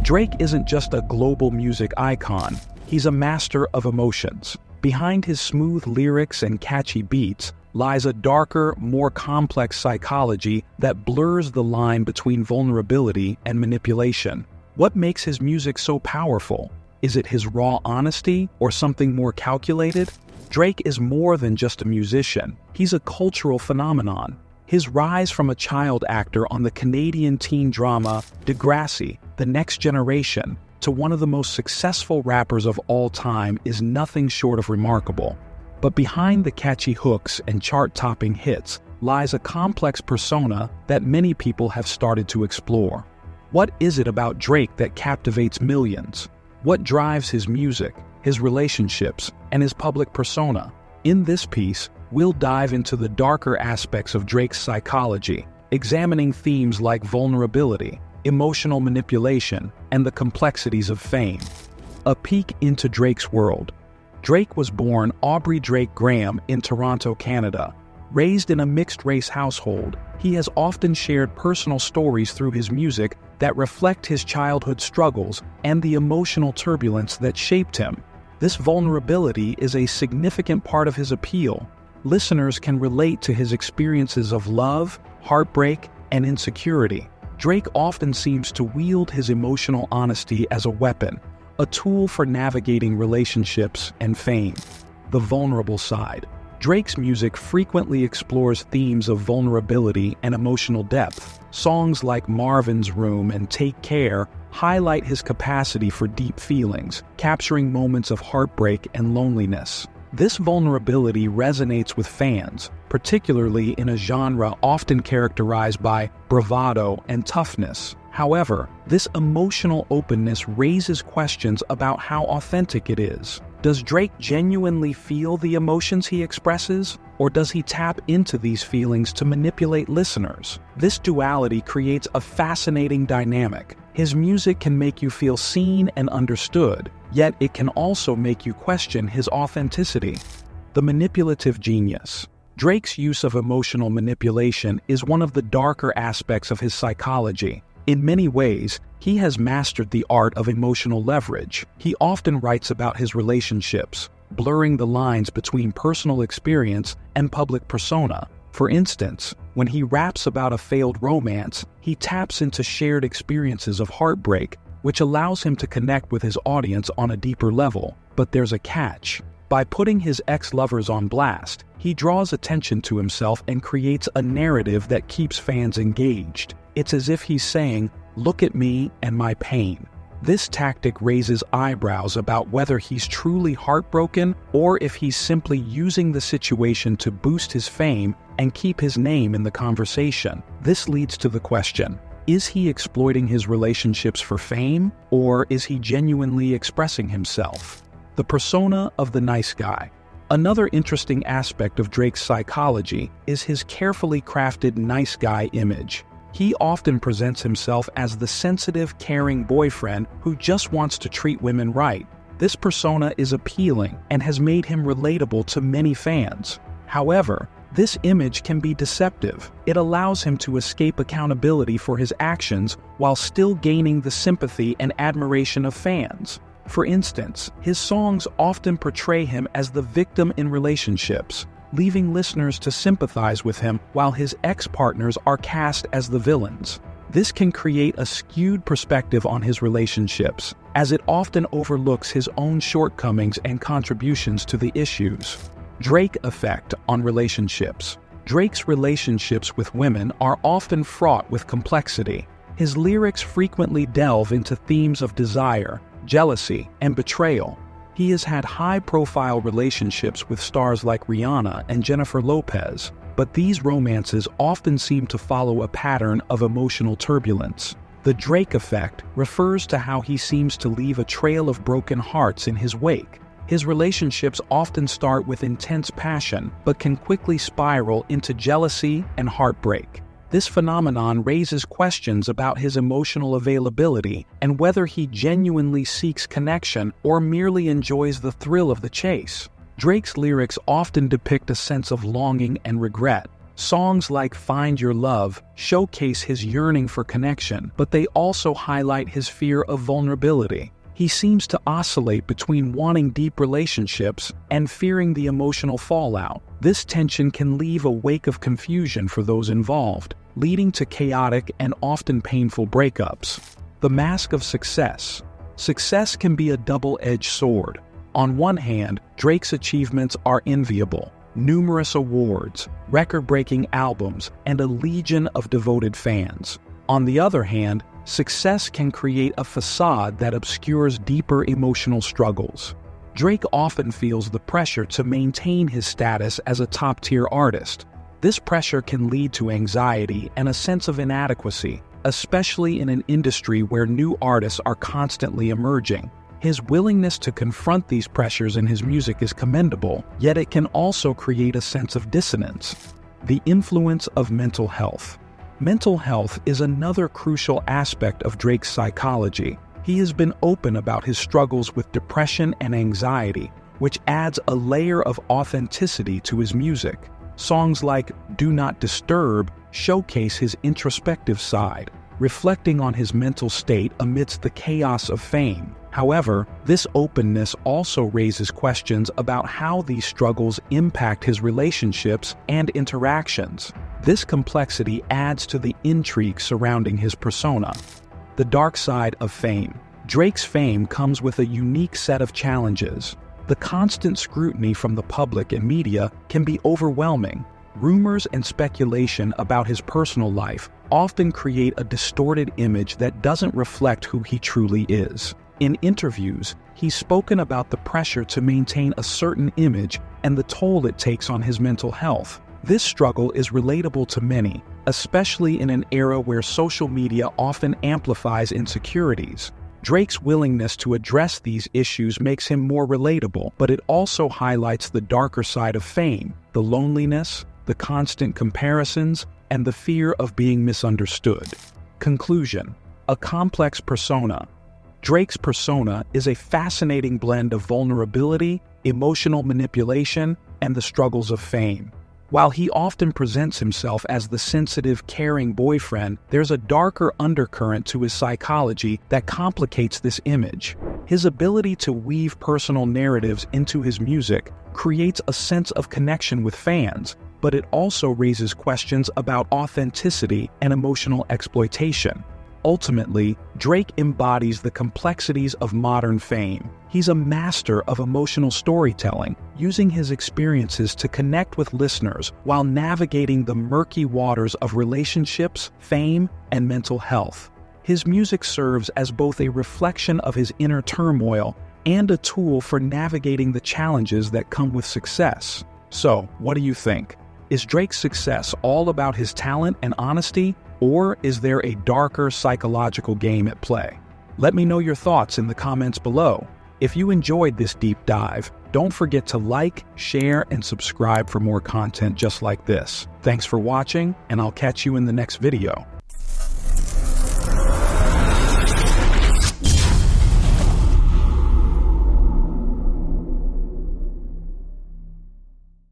Drake isn't just a global music icon, he's a master of emotions. Behind his smooth lyrics and catchy beats lies a darker, more complex psychology that blurs the line between vulnerability and manipulation. What makes his music so powerful? Is it his raw honesty or something more calculated? Drake is more than just a musician, he's a cultural phenomenon. His rise from a child actor on the Canadian teen drama Degrassi, The Next Generation, to one of the most successful rappers of all time is nothing short of remarkable. But behind the catchy hooks and chart-topping hits lies a complex persona that many people have started to explore. What is it about Drake that captivates millions? What drives his music, his relationships, and his public persona? In this piece, we'll dive into the darker aspects of Drake's psychology, examining themes like vulnerability, emotional manipulation, and the complexities of fame. A peek into Drake's world. Drake was born Aubrey Drake Graham in Toronto, Canada. Raised in a mixed-race household, he has often shared personal stories through his music that reflect his childhood struggles and the emotional turbulence that shaped him. This vulnerability is a significant part of his appeal. Listeners can relate to his experiences of love, heartbreak, and insecurity. Drake often seems to wield his emotional honesty as a weapon, a tool for navigating relationships and fame. The vulnerable side. Drake's music frequently explores themes of vulnerability and emotional depth. Songs like Marvin's Room and Take Care highlight his capacity for deep feelings, capturing moments of heartbreak and loneliness. This vulnerability resonates with fans, particularly in a genre often characterized by bravado and toughness. However, this emotional openness raises questions about how authentic it is. Does Drake genuinely feel the emotions he expresses, or does he tap into these feelings to manipulate listeners? This duality creates a fascinating dynamic. His music can make you feel seen and understood, yet it can also make you question his authenticity. The manipulative genius. Drake's use of emotional manipulation is one of the darker aspects of his psychology. In many ways, he has mastered the art of emotional leverage. He often writes about his relationships, blurring the lines between personal experience and public persona. For instance, when he raps about a failed romance, he taps into shared experiences of heartbreak, which allows him to connect with his audience on a deeper level. But there's a catch. By putting his ex-lovers on blast, he draws attention to himself and creates a narrative that keeps fans engaged. It's as if he's saying, "Look at me and my pain." This tactic raises eyebrows about whether he's truly heartbroken or if he's simply using the situation to boost his fame and keep his name in the conversation. This leads to the question, is he exploiting his relationships for fame, or is he genuinely expressing himself? The persona of the nice guy. Another interesting aspect of Drake's psychology is his carefully crafted nice guy image. He often presents himself as the sensitive, caring boyfriend who just wants to treat women right. This persona is appealing and has made him relatable to many fans. However, this image can be deceptive. It allows him to escape accountability for his actions while still gaining the sympathy and admiration of fans. For instance, his songs often portray him as the victim in relationships, leaving listeners to sympathize with him while his ex-partners are cast as the villains. This can create a skewed perspective on his relationships, as it often overlooks his own shortcomings and contributions to the issues. Drake effect on relationships. Drake's relationships with women are often fraught with complexity. His lyrics frequently delve into themes of desire, jealousy, and betrayal. He has had high-profile relationships with stars like Rihanna and Jennifer Lopez, but these romances often seem to follow a pattern of emotional turbulence. The Drake effect refers to how he seems to leave a trail of broken hearts in his wake. His relationships often start with intense passion, but can quickly spiral into jealousy and heartbreak. This phenomenon raises questions about his emotional availability and whether he genuinely seeks connection or merely enjoys the thrill of the chase. Drake's lyrics often depict a sense of longing and regret, Songs like Find Your Love showcase his yearning for connection, but they also highlight his fear of vulnerability. He seems to oscillate between wanting deep relationships and fearing the emotional fallout. This tension can leave a wake of confusion for those involved, leading to chaotic and often painful breakups. The mask of success. Success can be a double-edged sword. On one hand, Drake's achievements are enviable. Numerous awards, record-breaking albums, and a legion of devoted fans. On the other hand, success can create a facade that obscures deeper emotional struggles. Drake often feels the pressure to maintain his status as a top-tier artist. This pressure can lead to anxiety and a sense of inadequacy, especially in an industry where new artists are constantly emerging. His willingness to confront these pressures in his music is commendable, yet it can also create a sense of dissonance. The influence of mental health. Mental health is another crucial aspect of Drake's psychology. He has been open about his struggles with depression and anxiety, which adds a layer of authenticity to his music. Songs like Do Not Disturb showcase his introspective side, reflecting on his mental state amidst the chaos of fame. However, this openness also raises questions about how these struggles impact his relationships and interactions. This complexity adds to the intrigue surrounding his persona. The dark side of fame. Drake's fame comes with a unique set of challenges. The constant scrutiny from the public and media can be overwhelming. Rumors and speculation about his personal life often create a distorted image that doesn't reflect who he truly is. In interviews, he's spoken about the pressure to maintain a certain image and the toll it takes on his mental health. This struggle is relatable to many, especially in an era where social media often amplifies insecurities. Drake's willingness to address these issues makes him more relatable, but it also highlights the darker side of fame, the loneliness, the constant comparisons, and the fear of being misunderstood. Conclusion. A complex persona. Drake's persona is a fascinating blend of vulnerability, emotional manipulation, and the struggles of fame. While he often presents himself as the sensitive, caring boyfriend, there's a darker undercurrent to his psychology that complicates this image. His ability to weave personal narratives into his music creates a sense of connection with fans, but it also raises questions about authenticity and emotional exploitation. Ultimately, Drake embodies the complexities of modern fame. He's a master of emotional storytelling, using his experiences to connect with listeners while navigating the murky waters of relationships, fame, and mental health. His music serves as both a reflection of his inner turmoil and a tool for navigating the challenges that come with success. So, what do you think? Is Drake's success all about his talent and honesty, or is there a darker psychological game at play? Let me know your thoughts in the comments below. If you enjoyed this deep dive, don't forget to like, share, and subscribe for more content just like this. Thanks for watching, and I'll catch you in the next video.